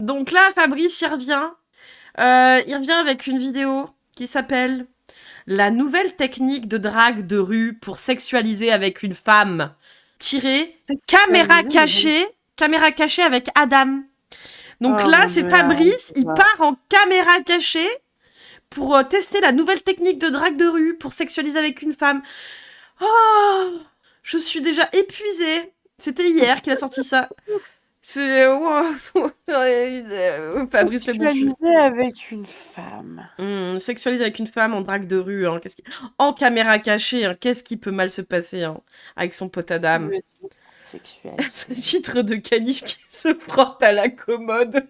Donc là, Fabrice, il revient avec une vidéo qui s'appelle La nouvelle technique de drague de rue pour sexualiser avec une femme. Tirée caméra cachée avec Adam. Donc là, c'est Fabrice, il part en caméra cachée pour tester la nouvelle technique de drague de rue pour sexualiser avec une femme. Oh, je suis déjà épuisée. C'était hier qu'il a sorti ça. C'est... Fabrice fait Sexualisé avec une femme. Sexualiser avec une femme en drague de rue, hein. En caméra cachée, hein. Qu'est-ce qui peut mal se passer, hein, avec son pote Adam. Sexualisé. Ce titre de caniche qui se frotte à la commode.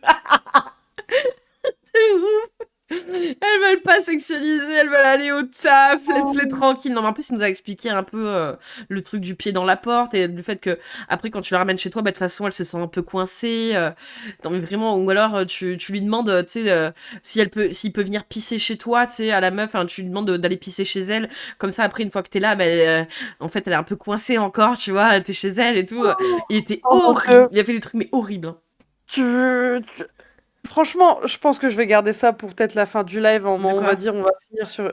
C'est ouf. Elles veulent pas sexualiser, elles veulent aller au taf, laisse-les tranquilles. Non, mais en plus, il nous a expliqué un peu le truc du pied dans la porte et du fait que, après, quand tu la ramènes chez toi, bah, de toute façon, elle se sent un peu coincée. Non, mais vraiment, ou alors, tu lui demandes, tu sais, s'il peut venir pisser chez toi, tu sais, à la meuf, hein, tu lui demandes d'aller pisser chez elle. Comme ça, après, une fois que t'es là, bah, en fait, elle est un peu coincée encore, tu vois, t'es chez elle et tout. Il était horrible. Il a fait des trucs, mais horribles. Franchement, je pense que je vais garder ça pour peut-être la fin du live. On va finir sur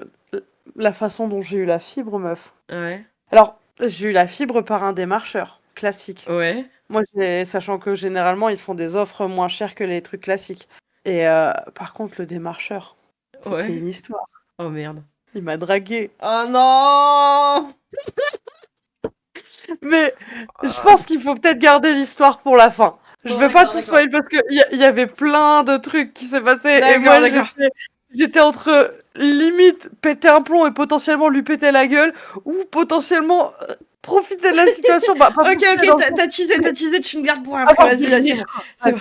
la façon dont j'ai eu la fibre, meuf. Ouais. Alors, j'ai eu la fibre par un démarcheur classique. Ouais. Moi, sachant que généralement, ils font des offres moins chères que les trucs classiques. Et par contre, le démarcheur, c'était une histoire. Oh merde. Il m'a dragué. Oh non. Mais je pense qu'il faut peut-être garder l'histoire pour la fin. Je vais pas tout spoiler parce qu'il y avait plein de trucs qui s'est passé. Et moi, j'étais entre limite péter un plomb et potentiellement lui péter la gueule ou potentiellement profiter de la situation. Bah, ok, t'as teasé, tu me gardes pour après. Vas-y, c'est bon.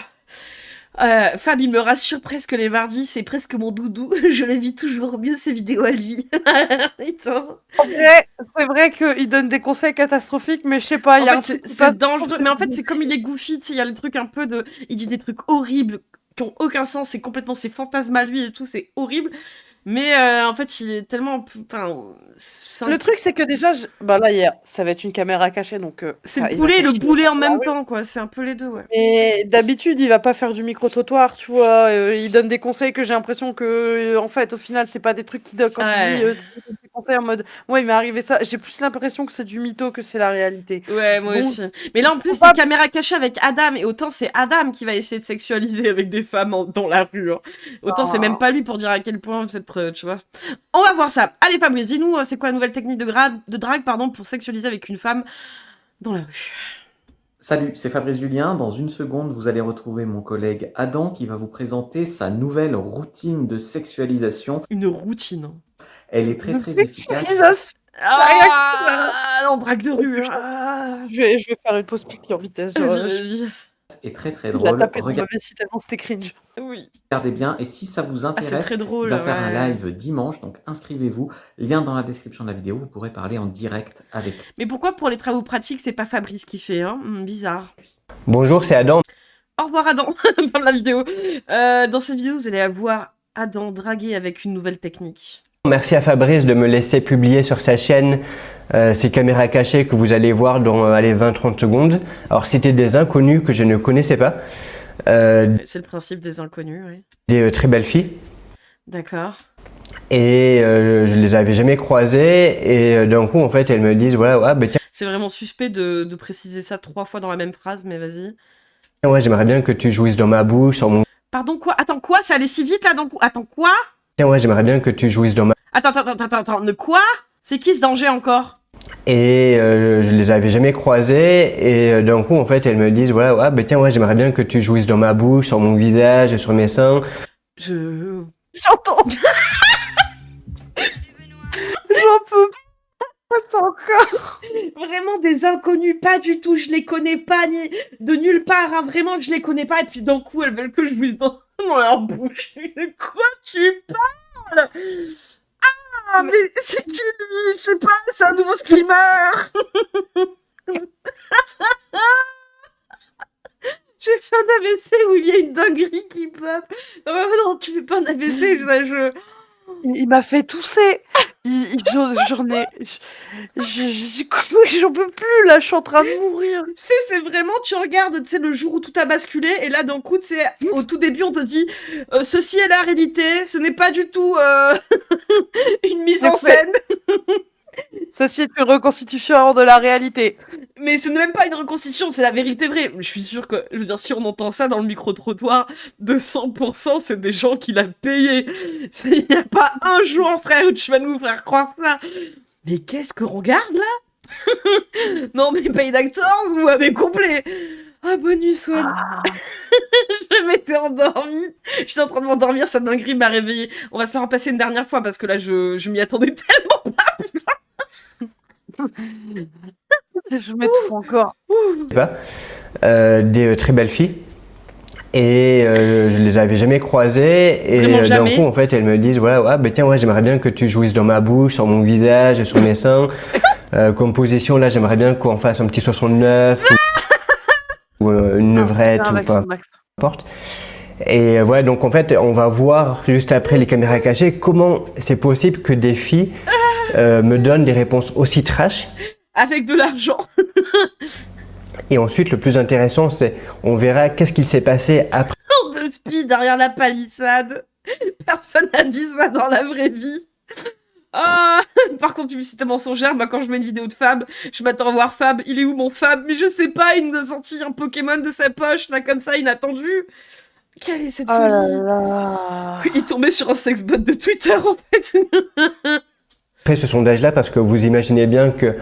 Fab, il me rassure presque les mardis, c'est presque mon doudou. Je le vis toujours mieux, ces vidéos à lui. C'est vrai qu'il donne des conseils catastrophiques, mais je sais pas, il y a un truc. C'est dangereux, mais en fait, c'est comme il est goofy, il y a le truc un peu de. Il dit des trucs horribles qui ont aucun sens, c'est complètement ses fantasmes à lui et tout, c'est horrible. Mais en fait, il est tellement. Enfin, le truc, c'est que déjà, bah là, ça va être une caméra cachée, donc. C'est le poulet et le boulet en même temps, quoi. C'est un peu les deux, ouais. Mais d'habitude, il va pas faire du micro-trottoir, tu vois. Il donne des conseils que j'ai l'impression que, en fait, au final, c'est pas des trucs qu'il donne quand il dit des conseils en mode. Ouais, il m'est arrivé ça. J'ai plus l'impression que c'est du mytho que c'est la réalité. Ouais, moi aussi. Mais là, en plus, c'est caméra cachée avec Adam. Et autant c'est Adam qui va essayer de sexualiser avec des femmes dans la rue. Hein. Autant c'est même pas lui pour dire à quel point vous êtes, tu vois. On va voir ça. Allez, Fabrice, dis-nous, c'est quoi la nouvelle technique de drague, pour sexualiser avec une femme dans la rue. Salut, c'est Fabrice Julien. Dans une seconde, vous allez retrouver mon collègue Adam qui va vous présenter sa nouvelle routine de sexualisation. Une routine. Elle est très efficace. En drague de rue. Je vais faire une pause pipi en vitesse. Vas-y. Est très drôle. Regardez si tellement c'était cringe. Oui. Regardez bien et si ça vous intéresse, il va faire un live dimanche, donc inscrivez-vous. Lien dans la description de la vidéo, vous pourrez parler en direct avec. Mais pourquoi pour les travaux pratiques, c'est pas Fabrice qui fait, hein? Bizarre. Bonjour, c'est Adam. Au revoir Adam, fin de la vidéo. Dans cette vidéo, vous allez voir Adam draguer avec une nouvelle technique. Merci à Fabrice de me laisser publier sur sa chaîne ces caméras cachées que vous allez voir dans 20-30 secondes. Alors c'était des inconnus que je ne connaissais pas. C'est le principe des inconnus, oui. Des très belles filles. D'accord. Et je les avais jamais croisées et d'un coup en fait elles me disent voilà, ouais, bah, tiens. C'est vraiment suspect de préciser ça 3 fois dans la même phrase, mais vas-y. Ouais, j'aimerais bien que tu jouisses dans ma bouche, sur mon... Pardon, quoi? Attends, quoi? Ça allait si vite là dans... Attends, quoi? Ouais, j'aimerais bien que tu jouisses dans ma... Attends, de quoi? C'est qui ce danger encore? Et je les avais jamais croisées et d'un coup en fait elles me disent voilà, ouais, bah, tiens, ouais, j'aimerais bien que tu jouisses dans ma bouche, sur mon visage, sur mes seins. J'entends. J'en peux pas ça encore. Vraiment des inconnus, pas du tout, je les connais pas ni de nulle part, hein, vraiment je les connais pas et puis d'un coup elles veulent que je jouisse dans leur bouche. De quoi tu parles? Ah mais c'est qui lui? Je sais pas, c'est un nouveau streamer. J'ai fait un AVC où il y a une dinguerie qui pop. Non, tu fais pas un AVC, Il m'a fait tousser. J'en ai. J'en peux plus, là, je suis en train de mourir. C'est vraiment, tu regardes, tu sais, le jour où tout a basculé, et là, d'un coup, tu sais, au tout début, on te dit ceci est la réalité, ce n'est pas du tout une mise en scène. Ceci est une reconstitution de la réalité. Mais ce n'est même pas une reconstitution, c'est la vérité vraie. Je suis sûre que, je veux dire, si on entend ça dans le micro-trottoir, de 100%, c'est des gens qui l'ont payé. Il n'y a pas un jour, frère, où tu vas nous faire croire ça. Mais qu'est-ce qu'on regarde, là? Non, mais paye d'acteurs ou avec complet? Ah, bonne nuit, Swan. Je m'étais endormie. J'étais en train de m'endormir, sa dinguerie m'a réveillée. On va se la repasser une dernière fois, parce que là, je m'y attendais tellement pas, putain. Je m'étouffe encore. Des très belles filles. Et je les avais jamais croisées. Et d'un jamais. coup, en fait, elles me disent voilà, ouais, bah, tiens, ouais, j'aimerais bien que tu jouisses dans ma bouche, sur mon visage, sur mes seins. Comme position, là, j'aimerais bien qu'on fasse un petit 69 ou une levrette ou peu importe. Et voilà, donc en fait, on va voir juste après les caméras cachées comment c'est possible que des filles me donnent des réponses aussi trash. Avec de l'argent. Et ensuite, le plus intéressant, c'est on verra qu'est-ce qu'il s'est passé après. De speed derrière la palissade. Personne n'a dit ça dans la vraie vie. Ah, par contre, publicité mensongère, moi quand je mets une vidéo de Fab, je m'attends à voir Fab. Il est où mon Fab? Mais je sais pas, il nous a sorti un Pokémon de sa poche, là, comme ça, inattendu. Quelle est cette folie? Là là. Il est tombé sur un sexbot de Twitter, en fait. Après ce sondage-là, parce que vous imaginez bien que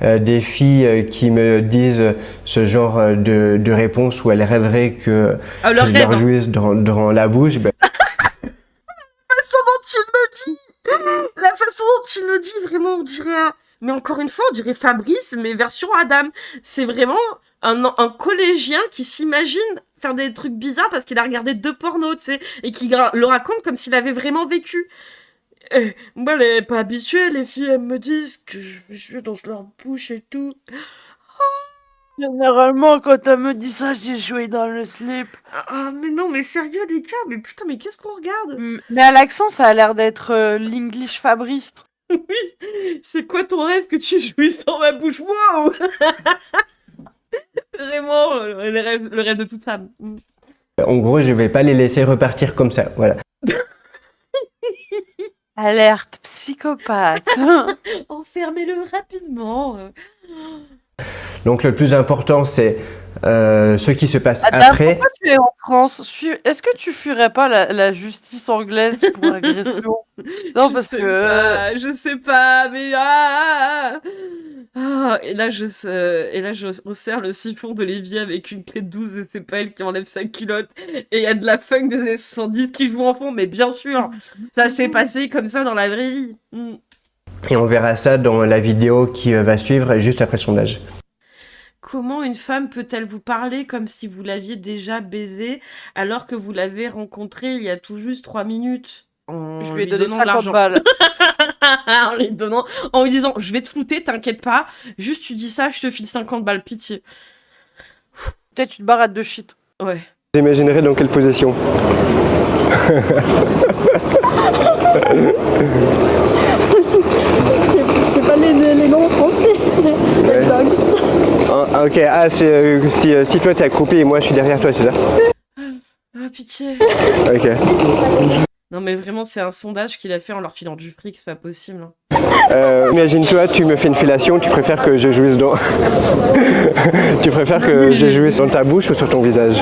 des filles qui me disent ce genre de réponse où elles rêveraient que je leur jouisse dans la bouche. Ben... La façon dont il le dit, vraiment, on dirait... Mais encore une fois, on dirait Fabrice, mais version Adam. C'est vraiment un collégien qui s'imagine faire des trucs bizarres parce qu'il a regardé 2 pornos, tu sais, et qui le raconte comme s'il avait vraiment vécu. Moi, elle est pas habituée, les filles, elles me disent que je vais jouer dans leur bouche et tout. Généralement, quand elle me dit ça, j'ai joué dans le slip. Ah, mais non, mais sérieux, les gars, mais putain, mais qu'est-ce qu'on regarde? Mais à l'accent, ça a l'air d'être l'English Fabrice. Oui, c'est quoi ton rêve que tu jouisses dans ma bouche? Wow. Vraiment, le rêve de toute femme. En gros, je vais pas les laisser repartir comme ça, voilà. Alerte psychopathe. Enfermez-le rapidement. Donc le plus important, c'est ce qui se passe Adam, après. Pourquoi tu es en France? Est-ce que tu fuirais pas la justice anglaise pour agression? Non, parce que... Je sais pas, mais... et là, je resserre le siphon de l'évier avec une clé de 12 et c'est pas elle qui enlève sa culotte. Et il y a de la funk des années 70 qui joue en fond, mais bien sûr, ça s'est passé comme ça dans la vraie vie. Et on verra ça dans la vidéo qui va suivre juste après le sondage. Comment une femme peut-elle vous parler comme si vous l'aviez déjà baisé alors que vous l'avez rencontré il y a tout juste 3 minutes? Je lui ai donné 50 balles. En lui disant, je vais te flouter, t'inquiète pas, juste tu dis ça, je te file 50 balles, pitié. Peut-être une barate de shit. Ouais. Vous imaginerez dans quelle position? C'est pas les noms français. Ah, ok, si toi t'es accroupi et moi je suis derrière toi, c'est ça? Ah, pitié. Ok. Non mais vraiment, c'est un sondage qu'il a fait en leur filant du fric, c'est pas possible. Imagine-toi, tu me fais une fellation, tu préfères que je jouisse dans... tu préfères que je jouisse dans ta bouche ou sur ton visage?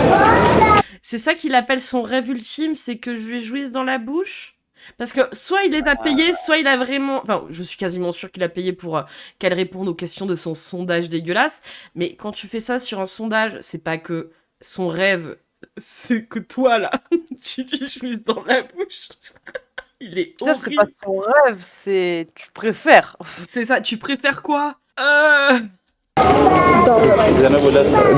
C'est ça qu'il appelle son rêve ultime, c'est que je lui jouisse dans la bouche? Parce que soit il les a payés, soit il a vraiment... Enfin, je suis quasiment sûre qu'il a payé pour qu'elle réponde aux questions de son sondage dégueulasse. Mais quand tu fais ça sur un sondage, c'est pas que son rêve, c'est que toi, là, tu lui jouisses dans la bouche. Il est horrible. C'est pas son rêve, c'est... Tu préfères. C'est ça, tu préfères quoi?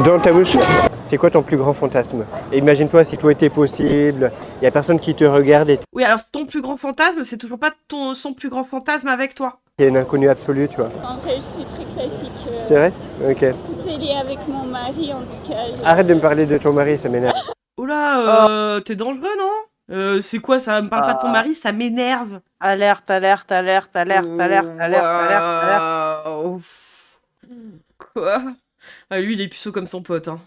Dans ta bouche. C'est quoi ton plus grand fantasme? Imagine-toi si tout était possible, il y a personne qui te regarde et Oui, alors ton plus grand fantasme, c'est toujours pas son plus grand fantasme avec toi. t'es une inconnue absolue, tu vois. En vrai, je suis très classique. C'est vrai? Ok. Tout est lié avec mon mari, en tout cas. Arrête de me parler de ton mari, ça m'énerve. Oula, t'es dangereux, non? C'est quoi ça? Me parle pas de ton mari, ça m'énerve. Alerte, alerte, alerte, alerte, alerte, alerte, alerte, alerte. Waouh. Quoi? Ah, lui, il est puceau comme son pote, hein.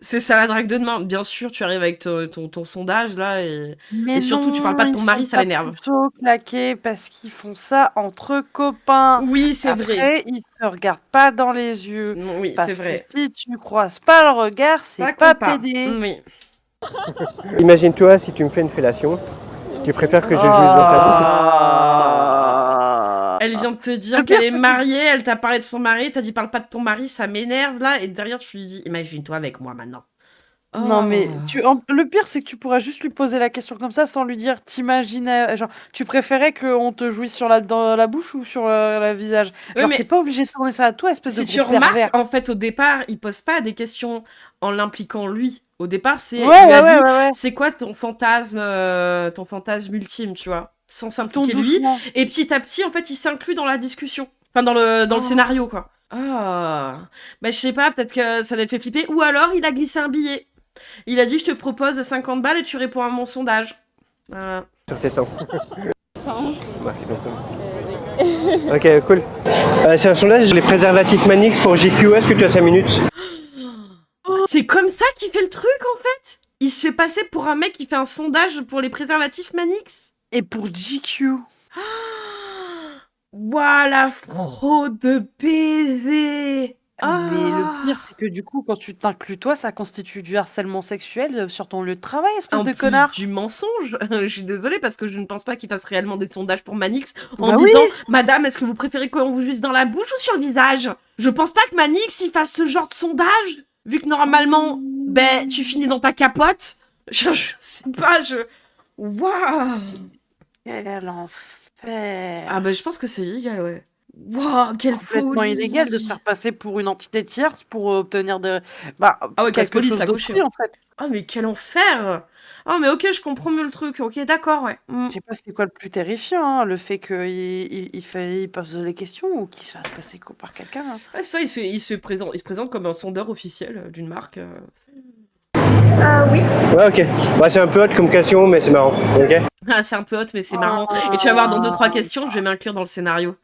C'est ça la drague de demain. Bien sûr, tu arrives avec ton sondage là et surtout, tu parles pas de ton mari, ça l'énerve. Ils sont claqués parce qu'ils font ça entre copains. Oui, c'est vrai. Après, ils se regardent pas dans les yeux. Oui, c'est Parce vrai. que si tu croises pas le regard, c'est pas pédé. Oui. Imagine-toi si tu me fais une fellation. Tu préfères que je jouisse dans ta bouche? Elle vient de te dire qu'elle est mariée, elle t'a parlé de son mari, t'as dit parle pas de ton mari, ça m'énerve là, et derrière tu lui dis imagine-toi avec moi maintenant. Non mais le pire c'est que tu pourras juste lui poser la question comme ça sans lui dire t'imaginais genre tu préférais qu'on te jouisse dans la bouche ou sur le visage. Genre mais t'es pas obligé de tourner ça à toi espèce de si tu gros pervers. remarques en fait au départ il pose pas des questions en l'impliquant lui. Au départ c'est c'est quoi ton fantasme ultime tu vois sans s'impliquer lui et petit à petit en fait il s'inclut dans la discussion enfin dans le scénario quoi. Bah je sais pas peut-être que ça l'a fait flipper ou alors il a glissé un billet. Il a dit je te propose 50 balles et tu réponds à mon sondage. Sur tes 100. 100. Ok, cool. C'est un sondage sur les préservatifs Manix pour GQ. Est-ce que tu as 5 minutes? C'est comme ça qu'il fait le truc en fait. Il se fait passer pour un mec qui fait un sondage pour les préservatifs Manix. Et pour GQ. Ouah, la fraude de baiser. Mais le pire, c'est que du coup, quand tu t'inclus toi, ça constitue du harcèlement sexuel sur ton lieu de travail, espèce de connard. Du mensonge. Je suis désolée parce que je ne pense pas qu'il fasse réellement des sondages pour Manix en disant Madame, est-ce que vous préférez qu'on vous jouisse dans la bouche ou sur le visage? Je pense pas que Manix il fasse ce genre de sondage, vu que normalement, tu finis dans ta capote. Je sais pas, Waouh! Quel enfer! Ah je pense que c'est illégal, ouais. Waouh, quelle folie! Complètement illégal de se faire passer pour une entité tierce pour obtenir des... quelque chose d'autrui, en fait. Ah, mais quel enfer! Ah, mais ok, je comprends mieux le truc. Ok, d'accord, ouais. Je sais pas c'est quoi le plus terrifiant, hein, le fait qu'il pose les questions ou qu'il se fasse passer par quelqu'un. Hein. Ouais, ça, il se présente comme un sondeur officiel d'une marque. Oui. Ouais, ok. C'est un peu hot comme question, mais c'est marrant. Ok. Ah, c'est un peu hot, mais c'est marrant. Et tu vas voir dans 2-3 questions, je vais m'inclure dans le scénario.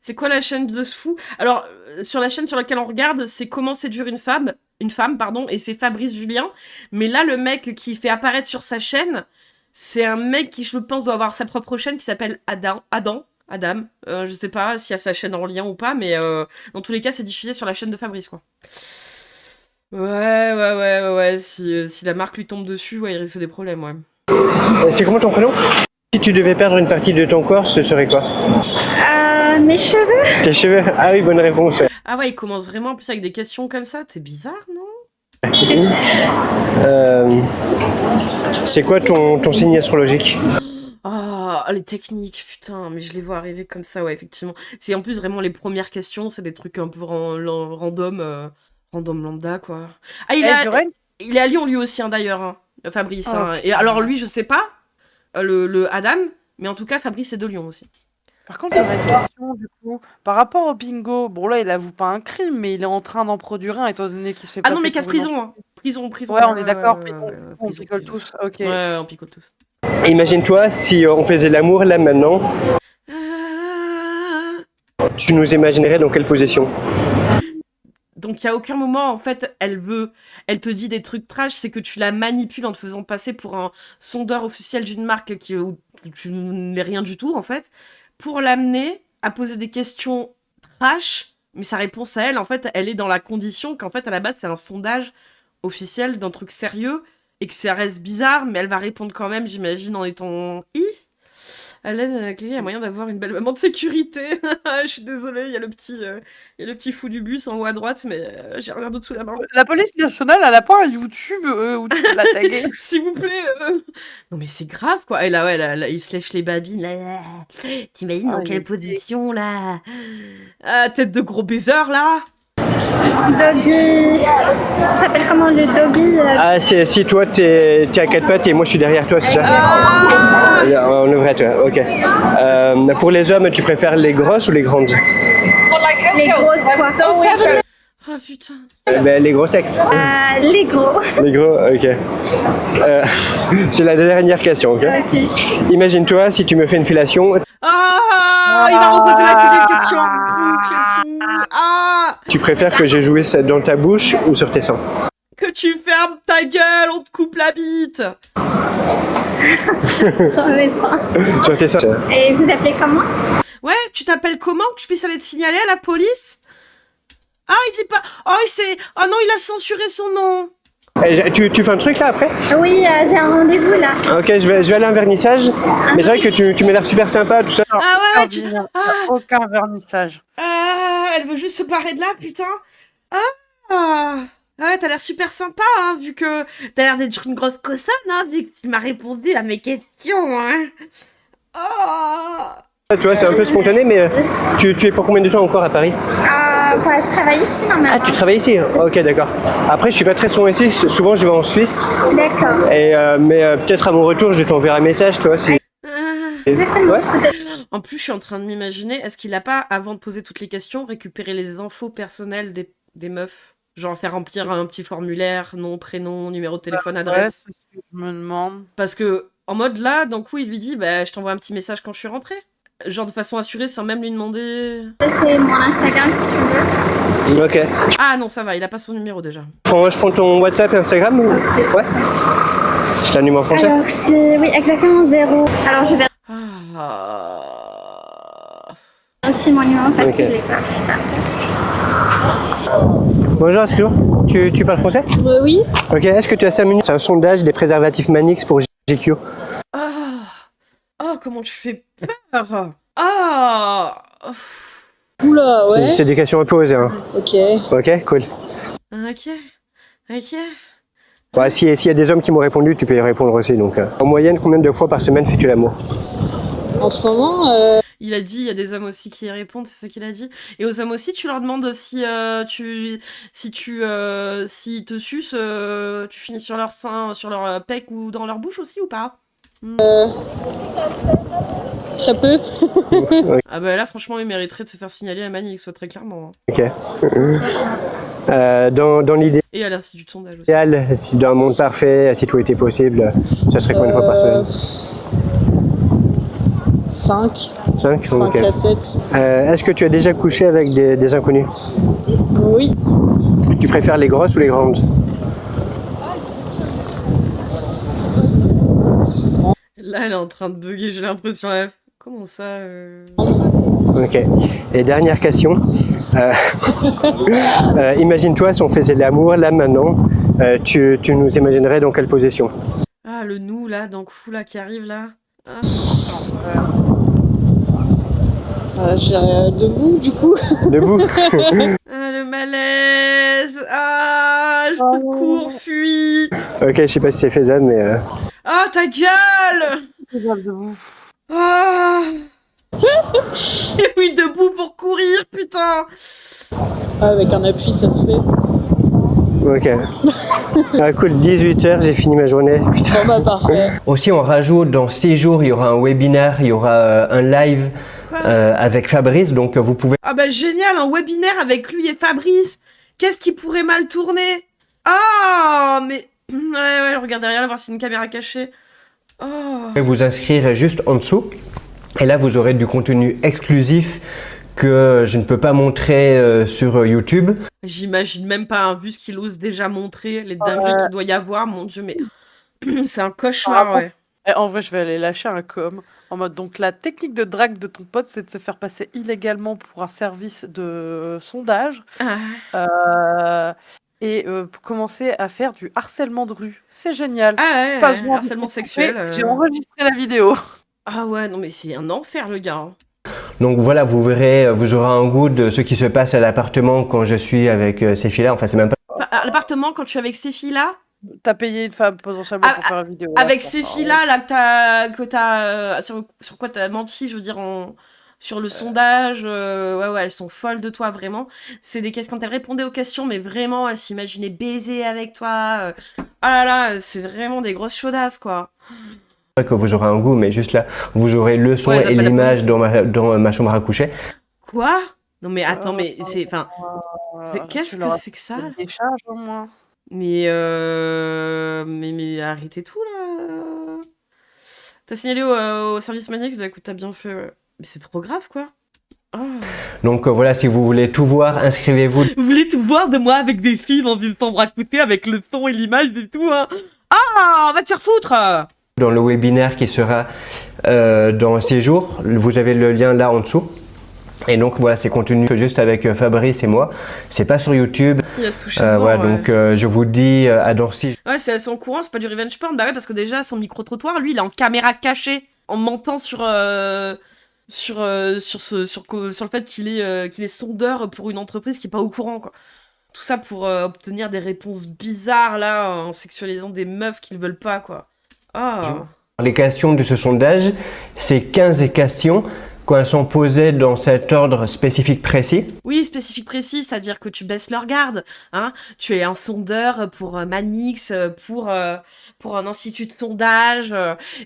C'est quoi la chaîne de ce fou? Alors, sur la chaîne sur laquelle on regarde, c'est Comment séduire une femme, et c'est Fabrice Julien. Mais là, le mec qui fait apparaître sur sa chaîne, c'est un mec qui, je pense, doit avoir sa propre chaîne qui s'appelle Adam. Je sais pas s'il y a sa chaîne en lien ou pas, mais dans tous les cas, c'est diffusé sur la chaîne de Fabrice, quoi. Ouais. Si la marque lui tombe dessus, il risque des problèmes, ouais. C'est comment ton prénom? Si tu devais perdre une partie de ton corps, ce serait quoi? Mes cheveux. Tes cheveux? Ah oui, bonne réponse. Ouais. Ah ouais, il commence vraiment en plus avec des questions comme ça. T'es bizarre, non? C'est quoi ton signe astrologique? Ah, les techniques, putain, mais je les vois arriver comme ça, ouais, effectivement. C'est en plus vraiment les premières questions, c'est des trucs un peu random lambda, quoi. Ah, il est à Lyon, lui aussi, hein, d'ailleurs, hein, Fabrice. Hein. Et alors, lui, je sais pas, le Adam, mais en tout cas, Fabrice est de Lyon aussi. Par contre, j'aurais une question, du coup. Par rapport au bingo, bon, là, il avoue pas un crime, mais il est en train d'en produire un, étant donné qu'il se fait passer Ah non, mais casse prison, hein. Prison. Ouais, on est d'accord, prison. On picole tous, ok. Ouais, on picole tous. Imagine-toi si on faisait l'amour là maintenant. Tu nous imaginerais dans quelle position? Donc il y a aucun moment en fait elle te dit des trucs trash, c'est que tu la manipules en te faisant passer pour un sondeur officiel d'une marque où tu n'es rien du tout en fait, pour l'amener à poser des questions trash, mais sa réponse à elle en fait elle est dans la condition qu'en fait à la base c'est un sondage officiel d'un truc sérieux et que ça reste bizarre, mais elle va répondre quand même, j'imagine, en étant elle il y a moyen d'avoir une belle maman de sécurité. Je suis désolée, il y a le petit fou du bus en haut à droite, mais j'ai rien d'autre sous la main. La police nationale, elle a pas un YouTube où tu peux la taguer. S'il vous plaît. Non mais c'est grave quoi. Et là ouais, il se lèche les babines. Là. T'imagines dans quelle position là? Ah, tête de gros baiser là. Doggy. Ça s'appelle comment le doggy? Ah, si toi t'es à quatre pattes et moi je suis derrière toi, c'est ça? On est vrai, toi, ok. Pour les hommes, tu préfères les grosses ou les grandes? Les grosses quoi. Oh putain. Les gros sexes. Les gros. Les gros, ok. C'est la dernière question, ok? Ok. Imagine-toi si tu me fais une fellation, Ah, il va reposer la question en boucle et tout. Ah, tu préfères que j'ai joué ça dans ta bouche ou sur tes seins? que tu fermes ta gueule, on te coupe la bite. Sur tes seins. Et vous appelez comment? Ouais, tu t'appelles comment que je puisse aller te signaler à la police? Ah, il dit pas. Oh non, il a censuré son nom. Tu fais un truc là après? Oui, j'ai un rendez-vous là. Ok, je vais aller à un vernissage. Mais c'est vrai que tu m'as l'air super sympa, tout ça. Ah ouais, Aucun vernissage. elle veut juste se parer de là, putain. Ah, ouais, t'as l'air super sympa, hein, vu que t'as l'air d'être une grosse cossonne, hein, vu que tu m'as répondu à mes questions, hein. Ah. Tu vois, c'est un peu spontané, mais tu es pour combien de temps encore à Paris? Je travaille ici normalement. Ah, tu travailles ici? Ok, d'accord. Après, je suis pas très souvent ici. Souvent, je vais en Suisse. D'accord. Mais peut-être à mon retour, je t'enverrai un message, tu vois. Si... Exactement. Ouais. Je peux En plus, je suis en train de m'imaginer, est-ce qu'il a pas, avant de poser toutes les questions, récupéré les infos personnelles des meufs? Genre faire remplir un petit formulaire, nom, prénom, numéro de téléphone, adresse. Ouais, c'est ce que je me demande. Parce que, en mode là, d'un coup, il lui dit, bah, je t'envoie un petit message quand je suis rentrée. Genre de façon assurée, sans même lui demander... laisser mon Instagram si tu veux. Ok. Ah non, ça va, il a pas son numéro déjà. Je prends ton WhatsApp et Instagram? Ouais. C'est un numéro français? Alors c'est, oui, exactement 0. Alors je vais Ah... vérifier mon numéro parce Ok. que je l'ai pas. Bonjour, excuse-moi. Tu parles français? Oui. Ok, est-ce que tu as 5 minutes? C'est un sondage des préservatifs Manix pour GQ. Ah... Oh, comment tu fais peur. Ah... Oula, ouais. C'est des questions à poser, hein. Ok. Ok, cool. Ok. Ouais, s'il y a des hommes qui m'ont répondu, tu peux y répondre aussi. Donc, en moyenne, combien de fois par semaine fais-tu l'amour? En ce moment, Il a dit, il y a des hommes aussi qui y répondent, c'est ça qu'il a dit. Et aux hommes aussi, tu leur demandes si s'ils te sucent, tu finis sur leur sein, sur leur pec ou dans leur bouche aussi ou pas? très peu. Ah bah là, franchement, il mériterait de se faire signaler à Manix, soit très clairement. Hein. Ok. Dans l'idéal, Et à l'Institut de sondage aussi. si dans un monde parfait, si tout était possible, ça serait combien de fois par semaine? 5. 5? 5 Ok. à 7. Est-ce que tu as déjà couché avec des inconnus? Oui. Tu préfères les grosses ou les grandes? Là, elle est en train de bugger, j'ai l'impression. Comment ça Ok. Et dernière question. Imagine-toi si on faisait l'amour là maintenant, tu nous imaginerais dans quelle position? Ah, le nous, là, donc fou, là, qui arrive, là. Ah. Je dirais debout, du coup. Debout? Ah, le malaise. Ah, je cours, fuis. Ok, je sais pas si c'est faisable, mais... Ah, ta gueule. Ah. Et oui, debout pour courir, putain. Avec un appui, ça se fait. Ok. Ah cool, 18h, j'ai fini ma journée. Putain. Bon bah parfait. Aussi, on rajoute dans 6 jours, il y aura un webinaire, il y aura un live avec Fabrice, donc vous pouvez... Ah bah génial, un webinaire avec lui et Fabrice. Qu'est-ce qui pourrait mal tourner? Ah, mais... Ouais, regarde derrière, voir si c'est une caméra cachée. Oh. Vous inscrire juste en dessous, et là vous aurez du contenu exclusif que je ne peux pas montrer sur YouTube. J'imagine même pas un vu ce qu'il ose déjà montrer, les dingueries qu'il doit y avoir, mon dieu, mais c'est un cauchemar, ouais. Et en vrai, je vais aller lâcher un com. En mode, donc la technique de drague de ton pote, c'est de se faire passer illégalement pour un service de sondage et commencer à faire du harcèlement de rue. C'est génial. Ah ouais, Pas ouais, besoin de harcèlement couper, sexuel. J'ai enregistré la vidéo. Ah ouais, non mais c'est un enfer le gars. Hein. Donc voilà, vous verrez, vous aurez un goût de ce qui se passe à l'appartement quand je suis avec ces filles-là. Enfin, c'est même pas... À l'appartement, quand tu es avec ces filles-là, T'as payé une femme potentiellement pour faire une vidéo. avec là, ces pour ça, filles-là, là, que t'as sur quoi t'as menti, je veux dire, sur le sondage, ouais, elles sont folles de toi, vraiment. C'est des questions, quand elles répondaient aux questions, mais vraiment, elles s'imaginaient baiser avec toi. Ah là là, c'est vraiment des grosses chaudasses, quoi. que vous aurez un goût, mais juste là, vous aurez le son Ouais, et pas la l'image police. dans ma chambre à coucher. Quoi? Non mais attends, mais c'est... Enfin, qu'est-ce que c'est que ça? Des charges au moins. Mais arrêtez tout là. T'as signalé au service Manix, bah écoute, t'as bien fait. Ouais. Mais c'est trop grave quoi. Oh. Donc voilà, si vous voulez tout voir, inscrivez-vous Vous voulez tout voir de moi avec des filles dans une chambre à côté avec le son et l'image et tout, hein? Ah, va te faire foutre! dans le webinaire qui sera dans 6 jours. Vous avez le lien là en dessous. Et donc voilà, c'est contenu juste avec Fabrice et moi. C'est pas sur YouTube. Il va se toucher devant, voilà, ouais. donc je vous dis à dans 6 jours. Ouais, c'est son courant, c'est pas du revenge porn. Bah ouais, parce que déjà, son micro-trottoir, lui, il est en caméra cachée, en mentant sur le fait qu'il est sondeur pour une entreprise qui est pas au courant, quoi. Tout ça pour obtenir des réponses bizarres, là, en sexualisant des meufs qu'ils veulent pas, quoi. Ah. Les questions de ce sondage, c'est 15 questions quand elles sont posées dans cet ordre spécifique précis. Oui, spécifique précis, c'est-à-dire que tu baisses leur garde, hein. Tu es un sondeur pour Manix, pour un institut de sondage.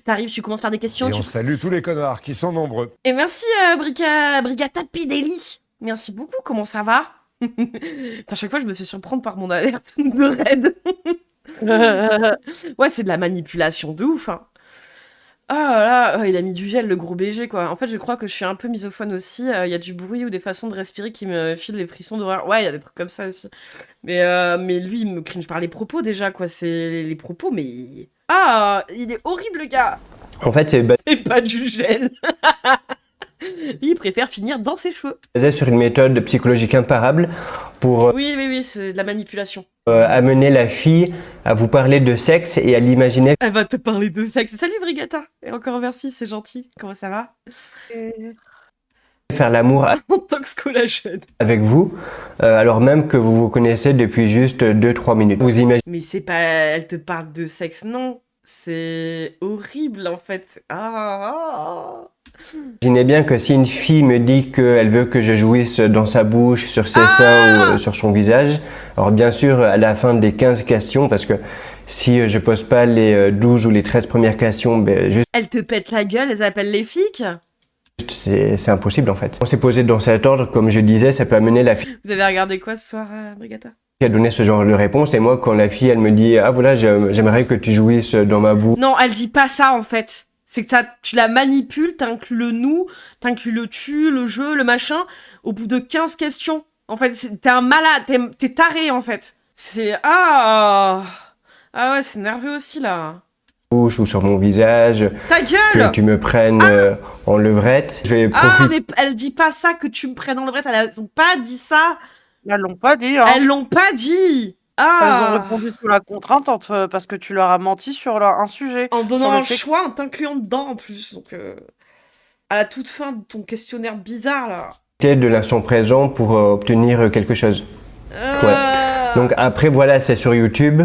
T'arrives, tu commences par des questions. Et on salue tous les connards qui sont nombreux. Et merci Brigata Pidelli. Merci beaucoup, comment ça va? À chaque fois, je me fais surprendre par mon alerte de raid. Ouais, c'est de la manipulation de ouf, hein. Ah là, il a mis du gel, le gros BG, quoi. En fait, je crois que je suis un peu misophone aussi. Il y a du bruit ou des façons de respirer qui me filent les frissons d'horreur. Ouais, il y a des trucs comme ça aussi. Mais lui, il me cringe par les propos, déjà, quoi. C'est les propos, mais... Ah, il est horrible, le gars. En fait, c'est C'est pas du gel. Lui, il préfère finir dans ses cheveux. basé sur une méthode psychologique imparable pour Oui, c'est de la manipulation. amener la fille à vous parler de sexe et à l'imaginer Elle va te parler de sexe. Salut, Brigata. Et encore merci, c'est gentil. Comment ça va? faire l'amour En tox collagène. avec vous, alors même que vous vous connaissez depuis juste 2-3 minutes. Vous imaginez Mais c'est pas... Elle te parle de sexe, non. C'est horrible, en fait. bien que si une fille me dit qu'elle veut que je jouisse dans sa bouche, sur ses seins ou sur son visage, alors bien sûr, à la fin des 15 questions, parce que si je pose pas les 12 ou les 13 premières questions, ben, juste Elle te pète la gueule, elles appellent les flics. c'est impossible en fait. On s'est posé dans cet ordre, comme je disais, ça peut amener la fille Vous avez regardé quoi ce soir, Brigata? à donner ce genre de réponse. Et moi, quand la fille, elle me dit « Ah voilà, j'aimerais que tu jouisses dans ma bouche », Non, elle dit pas ça, en fait. C'est que tu la manipules, t'inclus le nous, t'inclus le tu, le je, le machin, au bout de 15 questions. En fait, t'es un malade, t'es taré, en fait. C'est... Ah ouais, c'est nerveux aussi, là. ou sur mon visage, Ta que gueule! tu me prennes en levrette. Je vais Ah, profiter mais elle dit pas ça, que tu me prennes en levrette, elles ont pas dit ça. Elles l'ont pas dit, hein. Elles l'ont pas dit. Elles ont Ah! répondu sous la contrainte parce que tu leur as menti sur un sujet. En Sur donnant le un fait que- choix, en t'incluant dedans, en plus. Donc, à la toute fin de ton questionnaire bizarre, là. de l'instant présent pour obtenir quelque chose. Ah. Donc après, voilà, c'est sur YouTube.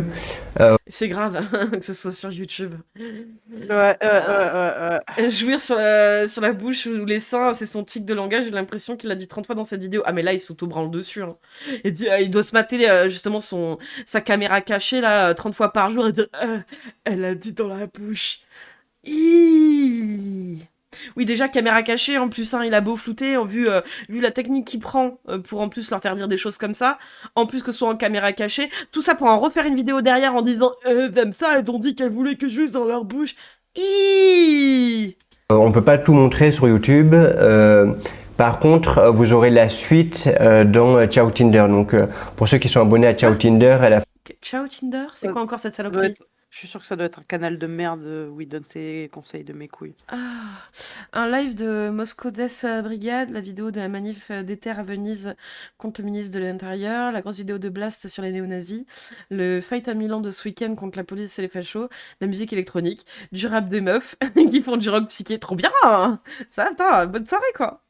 C'est grave que ce soit sur YouTube. Ouais. Jouir sur la bouche ou les seins, c'est son tic de langage. J'ai l'impression qu'il l'a dit 30 fois dans cette vidéo. Ah, mais là, il s'auto-branle dessus. Hein. Il doit se mater justement sa caméra cachée là 30 fois par jour et dire elle a dit dans la bouche. Iiii. Oui, déjà, caméra cachée, en plus, hein, il a beau flouter, vu la technique qu'il prend pour en plus leur faire dire des choses comme ça, en plus que ce soit en caméra cachée, tout ça pour en refaire une vidéo derrière en disant t'aimes ça, elles ont dit qu'elles voulaient que je joue dans leur bouche. Iiii. On peut pas tout montrer sur YouTube. Par contre, vous aurez la suite dans Ciao Tinder. Donc, pour ceux qui sont abonnés à Ciao Tinder, elle a Ciao Tinder, c'est quoi encore cette Ça doit saloperie? être- Je suis sûre que ça doit être un canal de merde où il donne ses conseils de mes couilles. Un live de Moscow Death Brigade, la vidéo de la manif d'Ether à Venise contre le ministre de l'Intérieur, la grosse vidéo de Blast sur les néo-nazis, le fight à Milan de ce week-end contre la police et les fachos, la musique électronique, du rap des meufs qui font du rock psyché, trop bien hein. Ça, putain, bonne soirée quoi.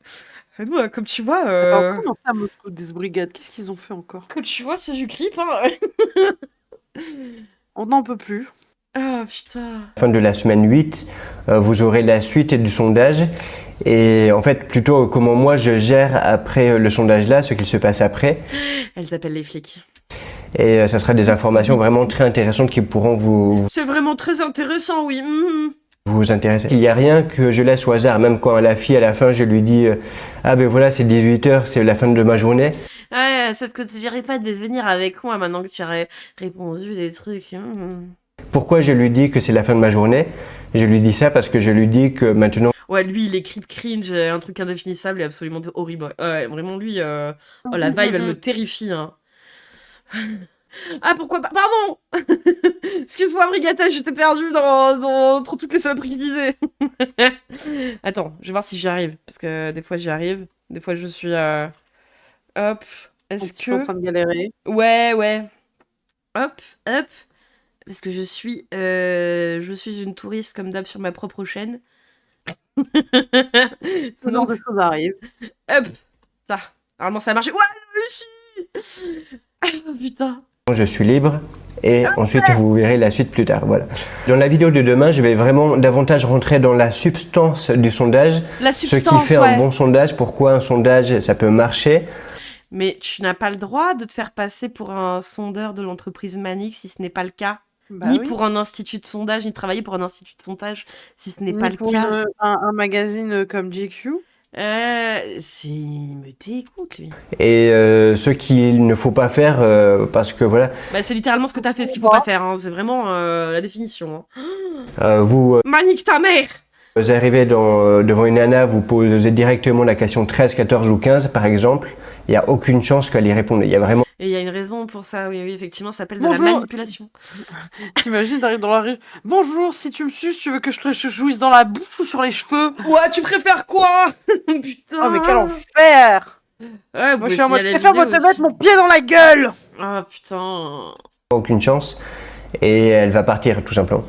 Et nous, comme tu vois, Attends, comment ça, Moscow des Brigades? Qu'est-ce qu'ils ont fait encore? comme tu vois, c'est du clip hein. On n'en peut plus. Ah putain. fin de la semaine 8, vous aurez la suite du sondage. Et en fait, plutôt comment moi je gère après le sondage là, ce qu'il se passe après. Elles appellent les flics. Et ça sera des informations vraiment très intéressantes qui pourront vous... C'est vraiment très intéressant, oui. vous intéressez. Il n'y a rien que je laisse au hasard, même quand la fille, à la fin, je lui dis ah ben voilà, c'est 18h, c'est la fin de ma journée. Ouais, ça te dirait pas de venir avec moi maintenant que tu aurais répondu des trucs. Pourquoi je lui dis que c'est la fin de ma journée? Je lui dis ça parce que je lui dis que maintenant... Ouais, lui, il est cringe, un truc indéfinissable et absolument horrible. Ouais, vraiment, lui, la vibe, elle me terrifie. Hein. Ah, pourquoi pas? Pardon. Excuse-moi, Brigata, j'étais perdue entre toutes les saloperies qu'il disait. Attends, je vais voir si j'y arrive. Parce que des fois, j'y arrive. Des fois, je suis... Hop. Est-ce Je suis en que... train de galérer. Ouais. Hop. Parce que je suis une touriste comme d'hab sur ma propre chaîne. Ce genre de choses arrive. Hop. Ça. Normalement, ça a marché. Ouais, j'ai réussi. Ah, putain. Je suis libre et ensuite vous verrez la suite plus tard. Voilà. Dans la vidéo de demain, je vais vraiment davantage rentrer dans la substance du sondage. La Ce substance, qui fait un bon sondage, pourquoi un sondage ça peut marcher. Mais tu n'as pas le droit de te faire passer pour un sondeur de l'entreprise Manix si ce n'est pas le cas. Bah ni oui. pour un institut de sondage, ni travailler pour un institut de sondage si ce n'est Ni pas le pour cas. un magazine comme GQ. Il me dégoûte, lui. Et ce qu'il ne faut pas faire, parce que voilà, Bah, c'est littéralement ce que t'as fait, ce qu'il faut pas faire. Hein. C'est vraiment la définition. Hein. vous Manique ta mère! Vous arrivez devant une nana, vous posez directement la question 13, 14 ou 15 par exemple, il n'y a aucune chance qu'elle y réponde. Il y a vraiment... Et il y a une raison pour ça, oui, effectivement, ça s'appelle de Bonjour. la manipulation. T'imagines, t'arrives dans la rue. Bonjour, si tu me suces, tu veux que je te jouisse dans la bouche ou sur les cheveux? Ouais, tu préfères quoi? Putain! Oh, mais quel enfer! Ouais, Moi, je suis en mode, je préfère moi te mettre mon pied dans la gueule! Ah, putain! aucune chance et elle va partir tout simplement.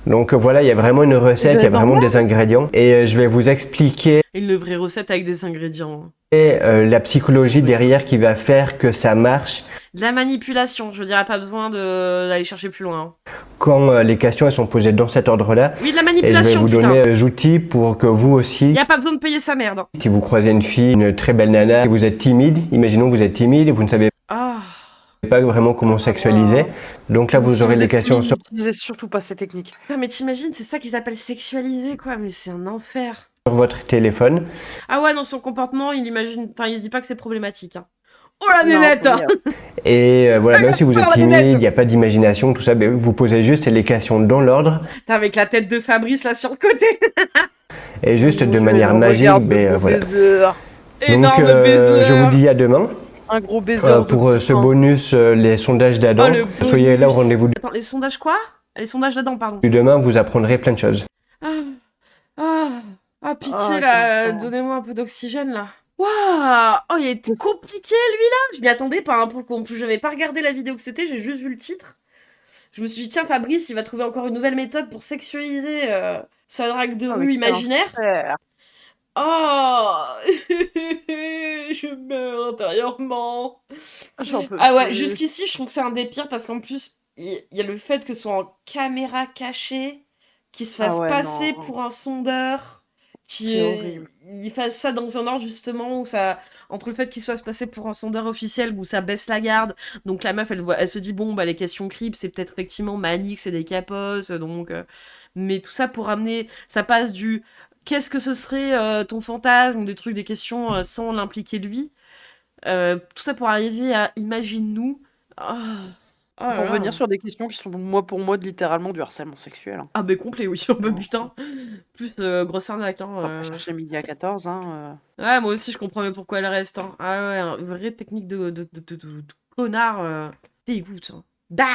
Donc voilà, il y a vraiment une recette, il y a vraiment des ingrédients et je vais vous expliquer Une vraie recette avec des ingrédients. la psychologie derrière qui va faire que ça marche De la manipulation, je dirais pas besoin d'aller chercher plus loin. quand les questions elles sont posées dans cet ordre-là. Oui, de la Et je vais manipulation, vous putain! donner des outils pour que vous aussi, Y a pas besoin de payer sa merde. si vous croisez une fille, une très belle nana, et vous êtes timide, imaginons que vous êtes timide et vous ne savez Ah, pas vraiment comment sexualiser. Donc là, vous aurez les questions sur N'utilisez surtout pas ces techniques. putain, mais t'imagines, c'est ça qu'ils appellent sexualiser, quoi. Mais c'est un enfer. votre téléphone. Ah ouais, non, son comportement, il se dit pas que c'est problématique. Hein. Oh la Non, nénette! faut dire. Et voilà, même si vous êtes la timide, lunette. il n'y a pas d'imagination, tout ça, mais vous posez juste les questions dans l'ordre T'as avec la tête de Fabrice là sur le côté. et juste de Je manière vais magique. regarder Mais le voilà. baiser. Donc Énorme baiser. je vous dis à demain Un gros baiser. pour ce bonus, les sondages d'Adam. Oh, le Soyez là au bonus. rendez-vous Attends, les sondages quoi? Les sondages d'Adam, pardon. de demain, vous apprendrez plein de choses. Pitié Ah, là, quel enfant. donnez-moi un peu d'oxygène là. Waouh! Oh, il a été compliqué lui là! Je m'y attendais pas, hein, pour le coup. En plus, j'avais pas regardé la vidéo que c'était, j'ai juste vu le titre. Je me suis dit, tiens, Fabrice, il va trouver encore une nouvelle méthode pour sexualiser sa drague de Oh, rue mais quel imaginaire. enfer. Oh! Je meurs intérieurement. J'en peux Ah ouais, plus. jusqu'ici, je trouve que c'est un des pires parce qu'en plus, il y a le fait que ce soit en caméra cachée, qu'il se fasse Ah ouais, passer non. pour un sondeur, C'est horrible. il fasse ça dans un ordre justement où ça, entre le fait qu'il soit se passer pour un sondeur officiel où ça baisse la garde, donc la meuf elle se dit bon bah les questions creep c'est peut-être effectivement Manix et des capos, donc mais tout ça pour amener, ça passe du qu'est-ce que ce serait ton fantasme, des trucs, des questions sans l'impliquer lui. Tout ça pour arriver à imagine-nous. Oh là Pour là. venir sur des questions qui sont pour moi littéralement du harcèlement sexuel. Hein. Ah, mais complet, oui. Oh, bah putain. Plus grosse arnaque. On va pas chercher midi à 14. Hein. Ouais, moi aussi, je comprends mieux pourquoi elle reste. Hein. Ah ouais, une vraie technique de connard. Dégoûte. Hein. Bah